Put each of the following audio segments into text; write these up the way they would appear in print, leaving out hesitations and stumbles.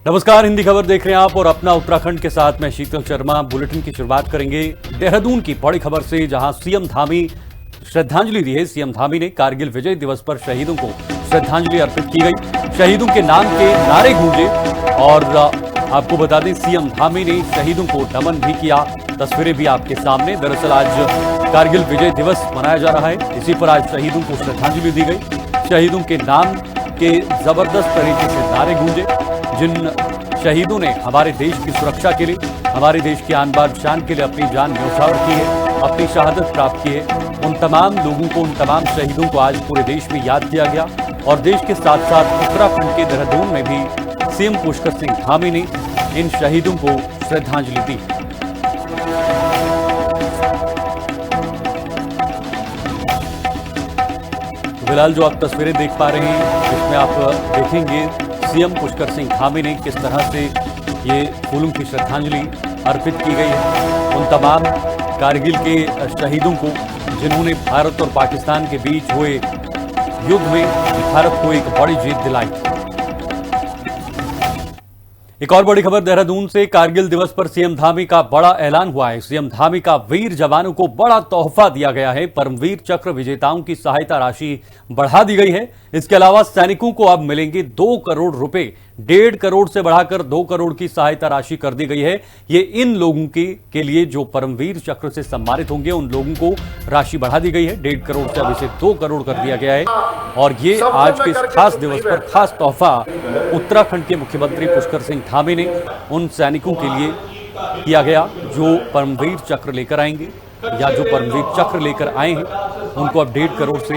नमस्कार, हिंदी खबर देख रहे हैं आप और अपना उत्तराखंड के साथ मैं शीतल शर्मा। बुलेटिन की शुरुआत करेंगे देहरादून की बड़ी खबर से, जहां सीएम धामी श्रद्धांजलि दी है। सीएम धामी ने कारगिल विजय दिवस पर शहीदों को श्रद्धांजलि अर्पित की गई। शहीदों के नाम के नारे गूंजे और आपको बता दें सीएम धामी ने शहीदों को नमन भी किया। तस्वीरें भी आपके सामने। दरअसल आज कारगिल विजय दिवस मनाया जा रहा है, इसी पर आज शहीदों को श्रद्धांजलि दी गई। शहीदों के नाम के जबरदस्त तरीके से नारे गूंजे। जिन शहीदों ने हमारे देश की सुरक्षा के लिए, हमारे देश की आन बान शान के लिए अपनी जान न्यौछावर की है, अपनी शहादत प्राप्त की है, उन तमाम लोगों को, उन तमाम शहीदों को आज पूरे देश में याद किया गया। और देश के साथ साथ उत्तराखंड के देहरादून में भी सीएम पुष्कर सिंह धामी ने इन शहीदों को श्रद्धांजलि दी। फिलहाल जो आप तस्वीरें देख पा रहे हैं, इसमें आप देखेंगे सीएम पुष्कर सिंह धामी ने किस तरह से ये फूलों की श्रद्धांजलि अर्पित की गई है उन तमाम कारगिल के शहीदों को, जिन्होंने भारत और पाकिस्तान के बीच हुए युद्ध में भारत को एक बड़ी जीत दिलाई। एक और बड़ी खबर देहरादून से। कारगिल दिवस पर सीएम धामी का बड़ा ऐलान हुआ है। सीएम धामी का वीर जवानों को बड़ा तोहफा दिया गया है। परमवीर चक्र विजेताओं की सहायता राशि बढ़ा दी गई है। इसके अलावा सैनिकों को अब मिलेंगे 2 करोड़ रुपए। 1.5 करोड़ से बढ़ाकर 2 करोड़ की सहायता राशि कर दी गई है। ये इन लोगों के लिए जो परमवीर चक्र से सम्मानित होंगे, उन लोगों को राशि बढ़ा दी गई है। 1.5 करोड़ से अब इसे 2 करोड़ कर दिया गया है। और ये आज के इस खास दिवस पर खास तोहफा उत्तराखंड के मुख्यमंत्री पुष्कर सिंह धामी ने उन सैनिकों के लिए किया गया जो परमवीर चक्र लेकर आएंगे, या जो परमवीर चक्र लेकर आए हैं, उनको अब 1.5 करोड़ से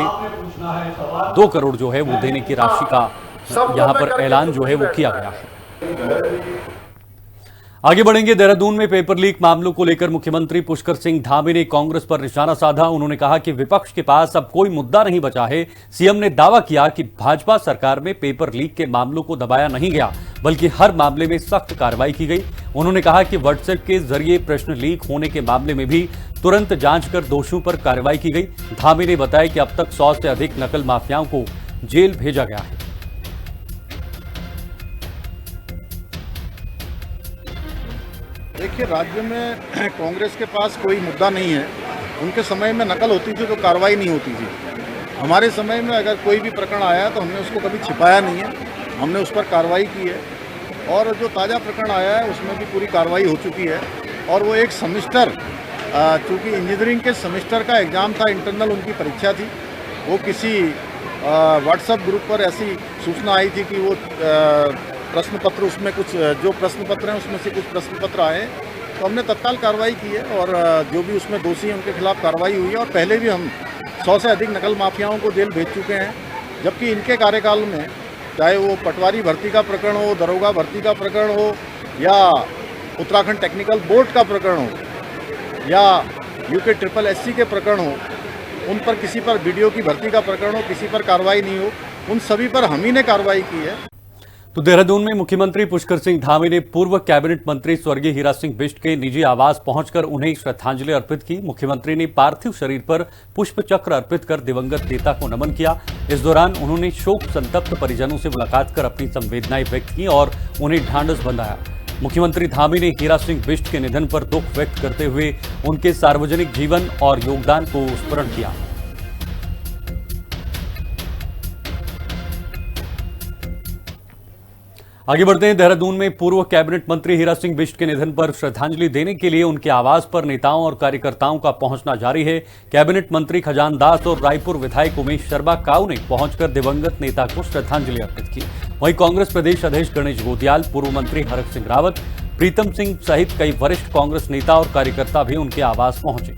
2 करोड़ जो है वो देने की राशि का यहां पर ऐलान जो है वो किया गया है। आगे बढ़ेंगे। देहरादून में पेपर लीक मामलों को लेकर मुख्यमंत्री पुष्कर सिंह धामी ने कांग्रेस पर निशाना साधा। उन्होंने कहा कि विपक्ष के पास अब कोई मुद्दा नहीं बचा है। सीएम ने दावा किया कि भाजपा सरकार में पेपर लीक के मामलों को दबाया नहीं गया, बल्कि हर मामले में सख्त कार्रवाई की गई। उन्होंने कहा कि व्हाट्सएप के जरिए प्रश्न लीक होने के मामले में भी तुरंत जांच कर दोषियों पर कार्रवाई की गई। धामी ने बताया कि अब तक 100 से अधिक नकल माफियाओं को जेल भेजा गया है। देखिए, राज्य में कांग्रेस के पास कोई मुद्दा नहीं है। उनके समय में नकल होती थी तो कार्रवाई नहीं होती थी। हमारे समय में अगर कोई भी प्रकरण आया तो हमने उसको कभी छिपाया नहीं है, हमने उस पर कार्रवाई की है। और जो ताज़ा प्रकरण आया है उसमें भी पूरी कार्रवाई हो चुकी है। और वो एक सेमेस्टर, चूँकि इंजीनियरिंग के सेमेस्टर का एग्ज़ाम था, इंटरनल उनकी परीक्षा थी, वो किसी व्हाट्सएप ग्रुप पर ऐसी सूचना आई थी कि वो प्रश्न पत्र, उसमें कुछ जो प्रश्न पत्र हैं उसमें से कुछ प्रश्न पत्र आए, तो हमने तत्काल कार्रवाई की है। और जो भी उसमें दोषी हैं उनके खिलाफ कार्रवाई हुई है। और पहले भी हम 100 से अधिक नकल माफियाओं को जेल भेज चुके हैं। जबकि इनके कार्यकाल में चाहे वो पटवारी भर्ती का प्रकरण हो, दरोगा भर्ती का प्रकरण हो, या उत्तराखंड टेक्निकल बोर्ड का प्रकरण हो, या UKSSC के प्रकरण हो, उन पर किसी पर BDO की भर्ती का प्रकरण हो, किसी पर कार्रवाई नहीं हो, उन सभी पर हम ही ने कार्रवाई की है। तो देहरादून में मुख्यमंत्री पुष्कर सिंह धामी ने पूर्व कैबिनेट मंत्री स्वर्गीय हीरा सिंह बिष्ट के निजी आवास पहुंचकर उन्हें श्रद्धांजलि अर्पित की। मुख्यमंत्री ने पार्थिव शरीर पर पुष्प चक्र अर्पित कर दिवंगत नेता को नमन किया। इस दौरान उन्होंने शोक संतप्त परिजनों से मुलाकात कर अपनी संवेदनाएं व्यक्त की और उन्हें ढांढस बंधाया। मुख्यमंत्री धामी ने हीरा सिंह बिष्ट के निधन पर दुख व्यक्त करते हुए उनके सार्वजनिक जीवन और योगदान को स्मरण किया। आगे बढ़ते हैं। देहरादून में पूर्व कैबिनेट मंत्री हीरा सिंह बिष्ट के निधन पर श्रद्धांजलि देने के लिए उनके आवास पर नेताओं और कार्यकर्ताओं का पहुंचना जारी है। कैबिनेट मंत्री खजान दास और रायपुर विधायक उमेश शर्मा काऊ ने पहुंचकर दिवंगत नेता को श्रद्धांजलि अर्पित की। वहीं कांग्रेस प्रदेश अध्यक्ष गणेश गोदियाल, पूर्व मंत्री हरक सिंह रावत, प्रीतम सिंह सहित कई वरिष्ठ कांग्रेस नेता और कार्यकर्ता भी उनके आवास पहुंचे।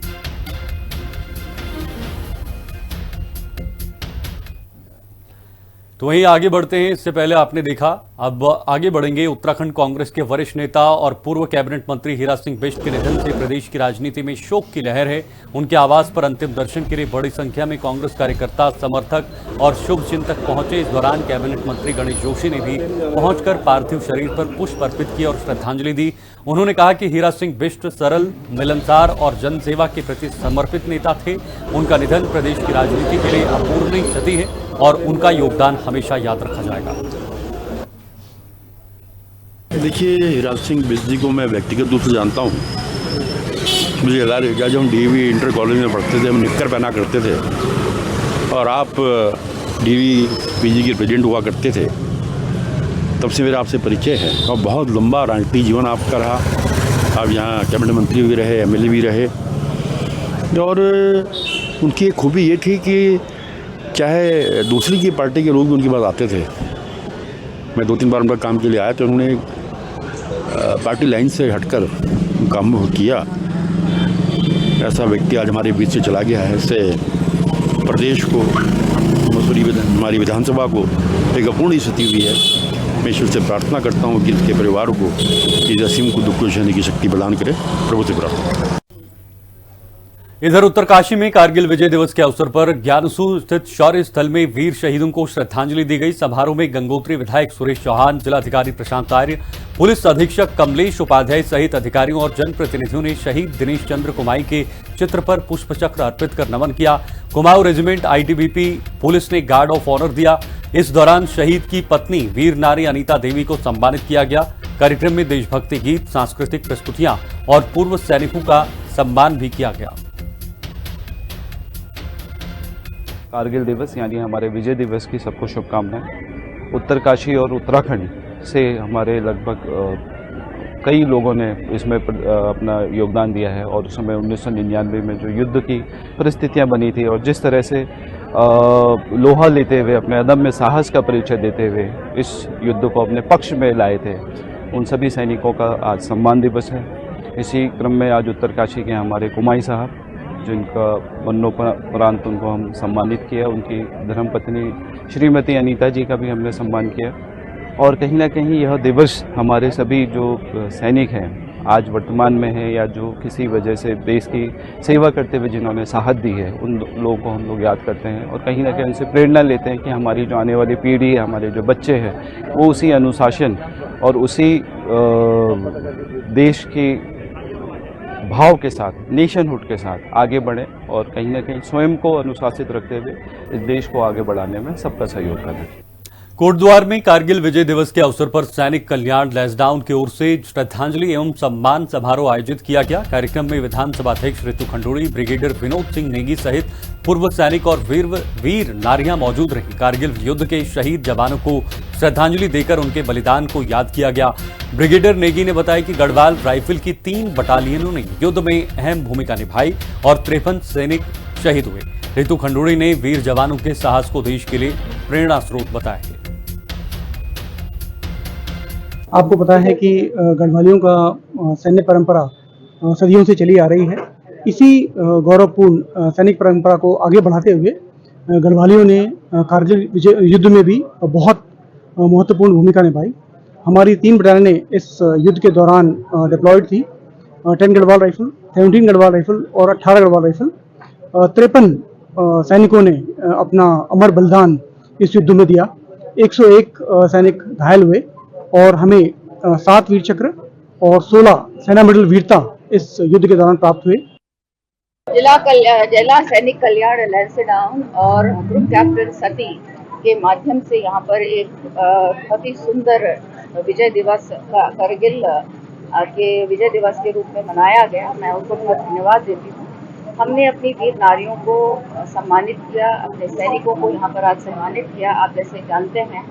तो वहीं आगे बढ़ते हैं। इससे पहले आपने देखा, अब आगे बढ़ेंगे। उत्तराखंड कांग्रेस के वरिष्ठ नेता और पूर्व कैबिनेट मंत्री हीरा सिंह बिष्ट के निधन से प्रदेश की राजनीति में शोक की लहर है। उनके आवास पर अंतिम दर्शन के लिए बड़ी संख्या में कांग्रेस कार्यकर्ता, समर्थक और शुभचिंतक पहुंचे। इस दौरान कैबिनेट मंत्री गणेश जोशी ने भी पहुंचकर पार्थिव शरीर पर पुष्प अर्पित किए और श्रद्धांजलि दी। उन्होंने कहा कि हीरा सिंह बिष्ट सरल, मिलनसार और जनसेवा के प्रति समर्पित नेता थे। उनका निधन प्रदेश की राजनीति के लिए अपूरणीय क्षति है और उनका योगदान हमेशा याद रखा जाएगा। देखिए, हिराज सिंह बिजली को मैं व्यक्तिगत रूप से जानता हूँ। मुझे याद है जब हम डीवी इंटर कॉलेज में पढ़ते थे, हम निक्कर पहना करते थे और आप डीवी पीजी के प्रेसिडेंट हुआ करते थे। तब से मेरा आपसे परिचय है और बहुत लंबा राजनीतिक जीवन आपका रहा। आप यहाँ कैबिनेट मंत्री भी रहे, एमएलए भी रहे और उनकी एक खूबी ये थी कि चाहे दूसरी की पार्टी के लोग भी उनके पास आते थे। मैं 2-3 बार उनका काम के लिए आया तो उन्होंने पार्टी लाइन से हटकर काम किया। ऐसा व्यक्ति आज हमारे बीच से चला गया है। इससे प्रदेश को, हमारी विधानसभा को एक अपूर्ण स्थिति हुई है। मैं ईश्वर से प्रार्थना करता हूँ कि इसके परिवार को इस असीम को दुख को सहने की शक्ति प्रदान करे। प्रभु से प्रार्थना। इधर उत्तरकाशी में कारगिल विजय दिवस के अवसर पर ज्ञानसू स्थित शौर्य स्थल में वीर शहीदों को श्रद्धांजलि दी गई। समारोह में गंगोत्री विधायक सुरेश चौहान, जिलाधिकारी प्रशांत आर्य, पुलिस अधीक्षक कमलेश उपाध्याय सहित अधिकारियों और जनप्रतिनिधियों ने शहीद दिनेश चंद्र कुमाई के चित्र पर पुष्पचक्र अर्पित कर नमन किया। कुमाऊं रेजिमेंट आईटीबीपी पुलिस ने गार्ड ऑफ ऑनर दिया। इस दौरान शहीद की पत्नी वीर नारी अनीता देवी को सम्मानित किया गया। कार्यक्रम में देशभक्ति गीत, सांस्कृतिक प्रस्तुतियां और पूर्व सैनिकों का सम्मान भी किया गया। कारगिल दिवस यानी हमारे विजय दिवस की सबको शुभकामनाएं। उत्तरकाशी और उत्तराखंड से हमारे लगभग कई लोगों ने इसमें अपना योगदान दिया है और उस समय 1999 में जो युद्ध की परिस्थितियां बनी थी और जिस तरह से लोहा लेते हुए अपने अदम्य साहस का परिचय देते हुए इस युद्ध को अपने पक्ष में लाए थे, उन सभी सैनिकों का आज सम्मान दिवस है। इसी क्रम में आज उत्तरकाशी के हमारे कुमाई साहब, जिनका मरणोपरांत उनको हम सम्मानित किया, उनकी धर्मपत्नी श्रीमती अनीता जी का भी हमने सम्मान किया। और कहीं ना कहीं यह दिवस हमारे सभी जो सैनिक हैं आज वर्तमान में हैं या जो किसी वजह से देश की सेवा करते हुए जिन्होंने साहस दी है, उन लोगों को हम लोग याद करते हैं और कहीं ना कहीं उनसे प्रेरणा लेते हैं कि हमारी जो आने वाली पीढ़ी है, हमारे जो बच्चे हैं, वो उसी अनुशासन और उसी देश की भाव के साथ, नेशनहुड के साथ आगे बढ़े और कहीं ना कहीं स्वयं को अनुशासित रखते हुए इस देश को आगे बढ़ाने में सबका सहयोग करें। कोटद्वार में कारगिल विजय दिवस के अवसर पर सैनिक कल्याण लैसडाउन की ओर से श्रद्धांजलि एवं सम्मान समारोह आयोजित किया गया। कार्यक्रम में विधानसभा अध्यक्ष ऋतु खंडूड़ी, ब्रिगेडियर विनोद सिंह नेगी सहित पूर्व सैनिक और वीर नारियां मौजूद रहीं। कारगिल युद्ध के शहीद जवानों को श्रद्धांजलि देकर उनके बलिदान को याद किया गया। ब्रिगेडियर नेगी ने बताया कि गढ़वाल राइफल की 3 बटालियनों ने युद्ध में अहम भूमिका निभाई और 53 सैनिक शहीद हुए। ऋतु खंडूड़ी ने वीर जवानों के साहस को देश के लिए प्रेरणा स्रोत बताया है। आपको पता है कि गढ़वालियों का सैन्य परंपरा सदियों से चली आ रही है। इसी गौरवपूर्ण सैनिक परंपरा को आगे बढ़ाते हुए गढ़वालियों ने कारगिल विजय युद्ध में भी बहुत महत्वपूर्ण भूमिका निभाई। हमारी 3 बटालियनें इस युद्ध के दौरान डिप्लॉयड थी। 10 गढ़वाल राइफल, 17 गढ़वाल राइफल और 18 गढ़वाल राइफल। 53 सैनिकों ने अपना अमर बलिदान इस युद्ध में दिया। 101 सैनिक घायल हुए और हमें 7 वीर चक्र और 16 सेना मेडल वीरता इस युद्ध के दौरान प्राप्त हुए। जिला सैनिक कल्याण लैंसडाउन और ग्रुप कैप्टन सती के माध्यम से यहाँ पर एक बहुत ही सुंदर विजय दिवस कारगिल के विजय दिवस के रूप में मनाया गया। मैं उनको बहुत धन्यवाद देती हूँ। हमने अपनी वीर नारियों को सम्मानित किया, अपने सैनिकों को यहाँ पर आज सम्मानित किया। आप जैसे जानते हैं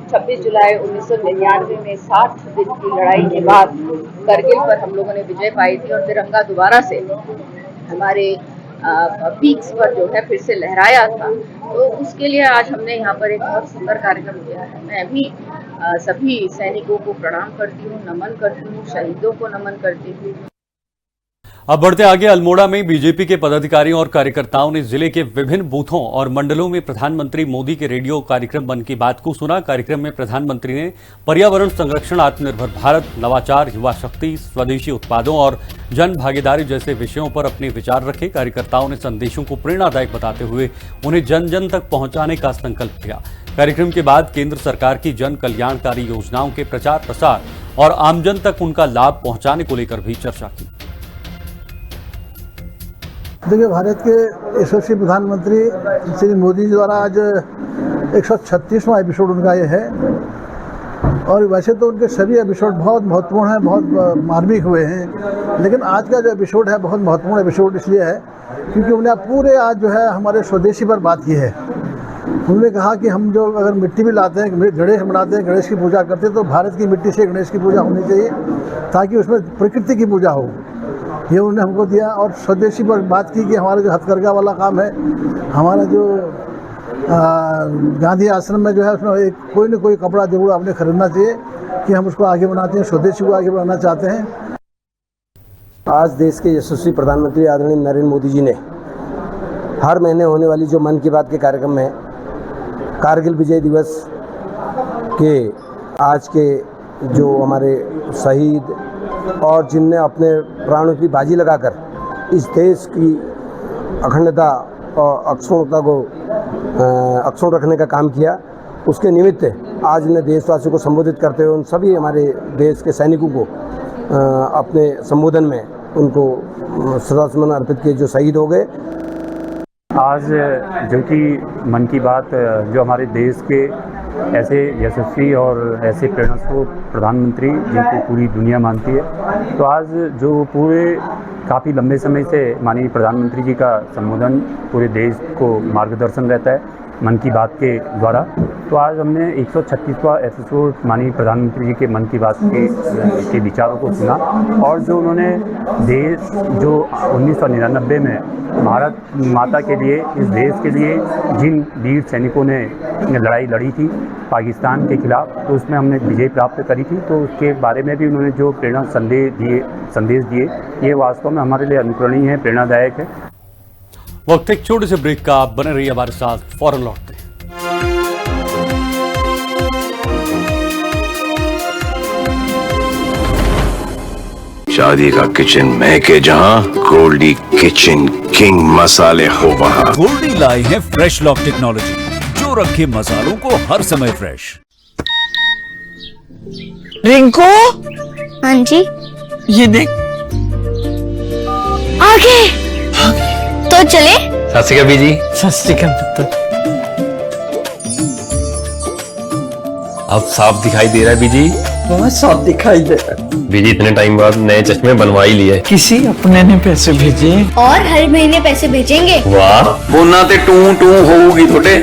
26 जुलाई 1999 में 60 दिन की लड़ाई के बाद कारगिल पर हम लोगों ने विजय पाई थी और तिरंगा दोबारा से हमारे पीक्स पर जो है फिर से लहराया था। तो उसके लिए आज हमने यहाँ पर एक बहुत सुंदर कार्यक्रम किया है। मैं भी सभी सैनिकों को प्रणाम करती हूँ, नमन करती हूँ, शहीदों को नमन करती हूँ। अब बढ़ते आगे, अल्मोड़ा में बीजेपी के पदाधिकारियों और कार्यकर्ताओं ने जिले के विभिन्न बूथों और मंडलों में प्रधानमंत्री मोदी के रेडियो कार्यक्रम मन की बात को सुना। कार्यक्रम में प्रधानमंत्री ने पर्यावरण संरक्षण, आत्मनिर्भर भारत, नवाचार, युवा शक्ति, स्वदेशी उत्पादों और जन भागीदारी जैसे विषयों पर अपने विचार रखे। कार्यकर्ताओं ने संदेशों को प्रेरणादायक बताते हुए उन्हें जन जन तक पहुंचाने का संकल्प लिया। कार्यक्रम के बाद केंद्र सरकार की जन कल्याणकारी योजनाओं के प्रचार प्रसार और आमजन तक उनका लाभ पहुंचाने को लेकर भी चर्चा की। देखिए, भारत के यशस्वी प्रधानमंत्री श्री मोदी जी द्वारा आज 136वां एपिसोड उनका ये है और वैसे तो उनके सभी एपिसोड बहुत महत्वपूर्ण हैं, बहुत मार्मिक हुए हैं, लेकिन आज का जो एपिसोड है बहुत महत्वपूर्ण एपिसोड इसलिए है क्योंकि उन्हें पूरे आज जो है हमारे स्वदेशी पर बात की है। उन्होंने कहा कि हम जो अगर मिट्टी भी लाते हैं, गणेश बनाते हैं, गणेश की पूजा करते हैं, तो भारत की मिट्टी से गणेश की पूजा होनी चाहिए ताकि उसमें प्रकृति की पूजा हो। ये उन्होंने हमको दिया और स्वदेशी पर बात की कि हमारा जो हथकरघा वाला काम है, हमारा जो गांधी आश्रम में जो है उसमें एक कोई न कोई कपड़ा जरूर आपने खरीदना चाहिए कि हम उसको आगे बढ़ाते हैं, स्वदेशी को आगे बढ़ाना चाहते हैं। आज देश के यशस्वी प्रधानमंत्री आदरणीय नरेंद्र मोदी जी ने हर महीने होने वाली जो मन की बात के कार्यक्रम में कारगिल विजय दिवस के आज के जो हमारे शहीद और जिनने अपने प्राणों की बाजी लगाकर इस देश की अखंडता और अक्षुण्णता को अक्षुण्ण रखने का काम किया, उसके निमित्त आज ने देशवासियों को संबोधित करते हुए उन सभी हमारे देश के सैनिकों को अपने संबोधन में उनको श्रद्धासुमन अर्पित किए जो शहीद हो गए। आज जो कि मन की बात जो हमारे देश के ऐसे यशस्वी और ऐसे प्रेरणास्रोत प्रधानमंत्री जिनको पूरी दुनिया मानती है, तो आज जो पूरे काफ़ी लंबे समय से माननीय प्रधानमंत्री जी का संबोधन पूरे देश को मार्गदर्शन रहता है मन की बात के द्वारा, तो आज हमने 136वां एपिसोड माननीय प्रधानमंत्री जी के मन की बात के विचारों को सुना और जो उन्होंने देश जो 1999 में भारत माता के लिए, इस देश के लिए जिन वीर सैनिकों ने लड़ाई लड़ी थी पाकिस्तान के खिलाफ, तो उसमें हमने विजय प्राप्त करी थी, तो उसके बारे में भी उन्होंने जो प्रेरणा संदेश दिए, ये वास्तव में हमारे लिए अनुकरणीय है, प्रेरणादायक है। वक्त एक छोटे से ब्रेक का, आप बने रहिए हमारे साथ, फौरन लौटते हैं। शादी का किचन महके जहां, गोल्डी किचन किंग मसाले हो वहां। गोल्डी लाई है फ्रेश लॉक टेक्नोलॉजी जो रखे मसालों को हर समय फ्रेश। रिंकू, हाँ जी, ये देख आगे तो चले। सत श्री अकाल बीजी। सत श्री अकाल पुत्र। अब साफ दिखाई दे रहा है बीजी। बहुत साफ दिखाई दे रहा है बीजी। इतने टाइम बाद नए चश्मे बनवा ही लिए। किसी अपने ने पैसे भेजे और हर महीने पैसे भेजेंगे। वाह, बोना ते टू टू होगी थोड़े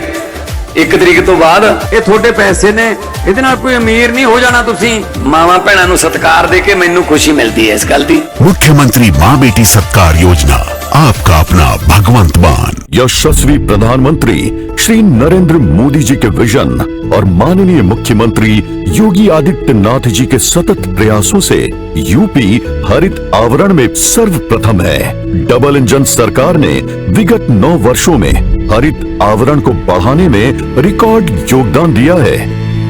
1 तरीक तो बाद। ये थोड़े पैसे ने, ਇਹਦੇ ਨਾਲ कोई अमीर नहीं हो जाना। तुसी मावा भैणा नूं सत्कार दे के मैनू खुशी मिलती है इस गल दी। मुख्यमंत्री माँ बेटी सत्कार योजना, आपका अपना भगवंत मान। यशस्वी प्रधानमंत्री श्री नरेंद्र मोदी जी के विजन और माननीय मुख्यमंत्री योगी आदित्यनाथ जी के सतत प्रयासों से यूपी हरित आवरण में सर्वप्रथम है। डबल इंजन सरकार ने विगत 9 वर्षों में हरित आवरण को बढ़ाने में रिकॉर्ड योगदान दिया है।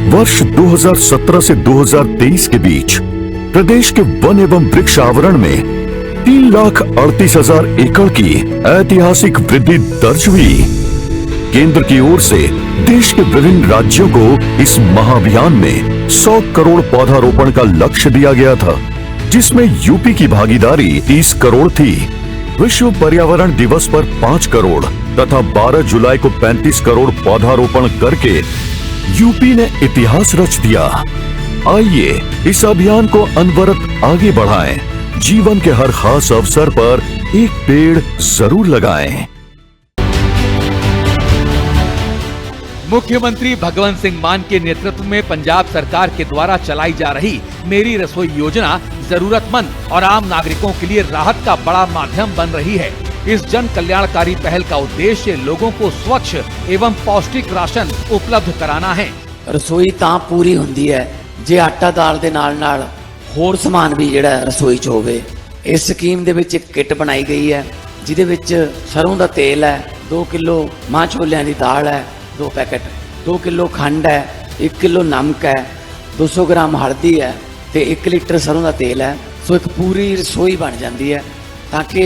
वर्ष 2017 से 2023 के बीच प्रदेश के वन एवं वृक्ष आवरण में 3,38,000 एकड़ की ऐतिहासिक वृद्धि दर्ज हुई। केंद्र की ओर से देश के विभिन्न राज्यों को इस महाअभियान में 100 करोड़ पौधारोपण का लक्ष्य दिया गया था, जिसमें यूपी की भागीदारी 30 करोड़ थी। विश्व पर्यावरण दिवस पर 5 करोड़ तथा 12 जुलाई को 35 करोड़ पौधारोपण करके यूपी ने इतिहास रच दिया। आइए इस अभियान को अनवरत आगे बढ़ाएं। जीवन के हर खास अवसर पर एक पेड़ जरूर लगाएं। मुख्यमंत्री भगवंत सिंह मान के नेतृत्व में पंजाब सरकार के द्वारा चलाई जा रही मेरी रसोई योजना जरूरतमंद और आम नागरिकों के लिए राहत का बड़ा माध्यम बन रही है। इस जन कल्याणकारी पहल का उद्देश्य लोगों को स्वच्छ एवं पौष्टिक राशन उपलब्ध कराना है। रसोई तां पूरी होंदी है जे आटा दाल दे नाल होर समान भी जिहड़ा रसोई च होवे। इस स्कीम दे विच एक किट बनाई गई है जिहदे विच सरों दा तेल है, 2 किलो मां छोलियां दी दाल है, 2 पैकेट, 2 किलो खंड है, 1 किलो नमक है, 200 ग्राम हल्दी है ते 1 लीटर सरों दा तेल है। सो एक पूरी रसोई बन जाती है ताकि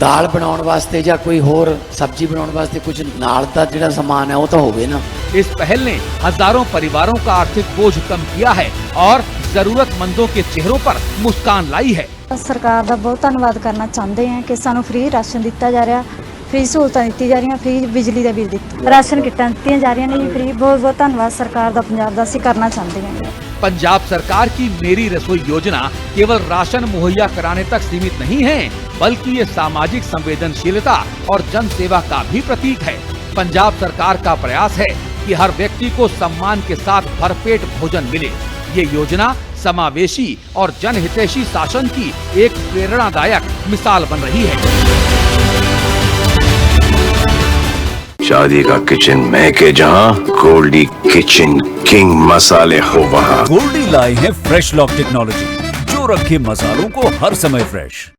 दाल बनाने वास्ते या कोई होर सब्जी बनाने वास्ते कुछ नाल दा जिहड़ा सामान है वो तो होवे ना। इस पहल ने हजारों परिवारों का आर्थिक बोझ कम किया है और जरूरतमंदों के चेहरों पर मुस्कान लाई है। सरकार का बहुत धन्यवाद करना चाहते हैं कि सानू फ्री राशन दिता जा रहा, फ्री सहूलतां दी जा रही, फ्री बिजली का बिल दिता, राशन किटां दित्तियां जा रही ने फ्री। बहुत बहुत धन्यवाद सरकार का, पंजाब का, असीं करना चाहते हैं। पंजाब सरकार की मेरी रसोई योजना केवल राशन मुहैया कराने तक सीमित नहीं है, बल्कि ये सामाजिक संवेदनशीलता और जन सेवा का भी प्रतीक है। पंजाब सरकार का प्रयास है कि हर व्यक्ति को सम्मान के साथ भरपेट भोजन मिले। ये योजना समावेशी और जनहितैषी शासन की एक प्रेरणादायक मिसाल बन रही है। शादी का किचन मैं के जहां गोल्डी किचन किंग मसाले हो वहां। गोल्डी लाए हैं फ्रेश लॉक टेक्नोलॉजी, जो रखे मसालों को हर समय फ्रेश।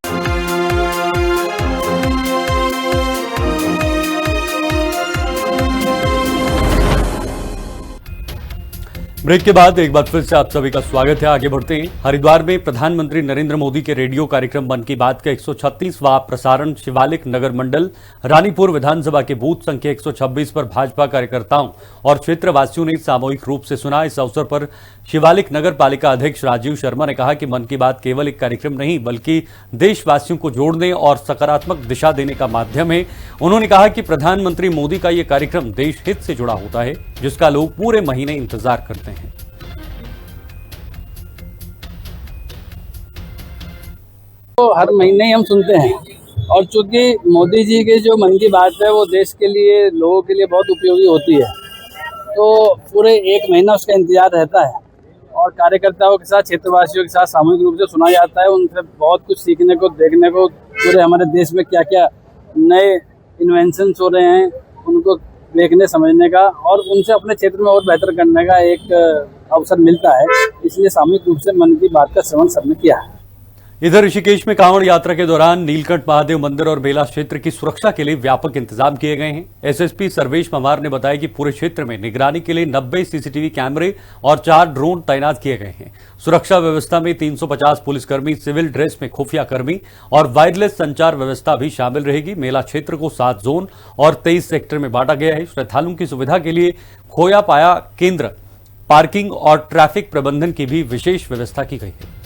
ब्रेक के बाद एक बार फिर से आप सभी का स्वागत है। आगे बढ़ते हैं। हरिद्वार में प्रधानमंत्री नरेंद्र मोदी के रेडियो कार्यक्रम मन की बात का 136वां प्रसारण शिवालिक नगर मंडल रानीपुर विधानसभा के बूथ संख्या 126 पर भाजपा कार्यकर्ताओं और क्षेत्रवासियों ने सामूहिक रूप से सुना। इस अवसर पर शिवालिक नगर पालिका अध्यक्ष राजीव शर्मा ने कहा कि मन की बात केवल एक कार्यक्रम नहीं बल्कि देशवासियों को जोड़ने और सकारात्मक दिशा देने का माध्यम है। उन्होंने कहा कि प्रधानमंत्री मोदी का ये कार्यक्रम देश हित से जुड़ा होता है, जिसका लोग पूरे महीने इंतजार करते हैं। तो हर महीने ही हम सुनते हैं, और चूंकि मोदी जी की जो मन की बात है वो देश के लिए, लोगों के लिए बहुत उपयोगी होती है, तो पूरे एक महीना उसका इंतजार रहता है और कार्यकर्ताओं के साथ, क्षेत्रवासियों के साथ सामूहिक रूप से सुना जाता है। उनसे बहुत कुछ सीखने को, देखने को, पूरे हमारे देश में क्या क्या नए इन्वेंशंस हो रहे हैं उनको देखने समझने का और उनसे अपने क्षेत्र में और बेहतर करने का एक अवसर मिलता है। इसलिए सामूहिक रूप से मन की बात का श्रवण सबने किया है। इधर ऋषिकेश में कांवड़ यात्रा के दौरान नीलकंठ महादेव मंदिर और मेला क्षेत्र की सुरक्षा के लिए व्यापक इंतजाम किए गए हैं। एसएसपी सर्वेश पवार ने बताया कि पूरे क्षेत्र में निगरानी के लिए 90 सीसीटीवी कैमरे और 4 ड्रोन तैनात किए गए हैं। सुरक्षा व्यवस्था में 350 पुलिसकर्मी, सिविल ड्रेस में खुफिया कर्मी और वायरलेस संचार व्यवस्था भी शामिल रहेगी। मेला क्षेत्र को 7 जोन और 23 सेक्टर में बांटा गया है। श्रद्धालुओं की सुविधा के लिए खोया पाया केंद्र, पार्किंग और ट्रैफिक प्रबंधन की भी विशेष व्यवस्था की गई है।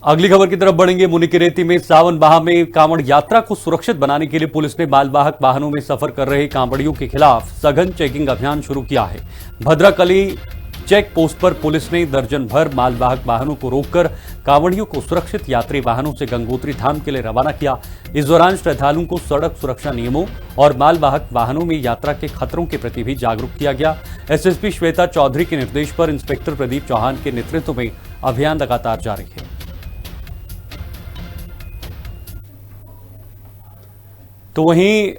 अगली खबर की तरफ बढ़ेंगे। मुनिकीरेती में सावन माह में कांवड़ यात्रा को सुरक्षित बनाने के लिए पुलिस ने मालवाहक वाहनों में सफर कर रहे कांवड़ियों के खिलाफ सघन चेकिंग अभियान शुरू किया है। भद्राकली चेक पोस्ट पर पुलिस ने दर्जन भर मालवाहक वाहनों को रोककर कांवड़ियों को सुरक्षित यात्री वाहनों से गंगोत्री धाम के लिए रवाना किया। इस दौरान श्रद्धालुओं को सड़क सुरक्षा नियमों और मालवाहक वाहनों में यात्रा के खतरों के प्रति भी जागरूक किया गया। एसएसपी श्वेता चौधरी के निर्देश पर इंस्पेक्टर प्रदीप चौहान के नेतृत्व में अभियान लगातार जारी है। तो वहीं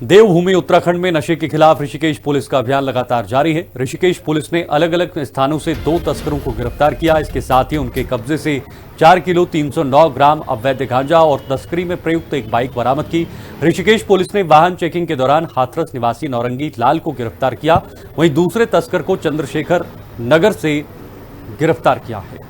देवभूमि उत्तराखंड में नशे के खिलाफ ऋषिकेश पुलिस का अभियान लगातार जारी है। ऋषिकेश पुलिस ने अलग अलग स्थानों से 2 तस्करों को गिरफ्तार किया। इसके साथ ही उनके कब्जे से 4 किलो 309 ग्राम अवैध गांजा और तस्करी में प्रयुक्त एक बाइक बरामद की। ऋषिकेश पुलिस ने वाहन चेकिंग के दौरान हाथरस निवासी नौरंगी लाल को गिरफ्तार किया। वहीं दूसरे तस्कर को चंद्रशेखर नगर से गिरफ्तार किया है।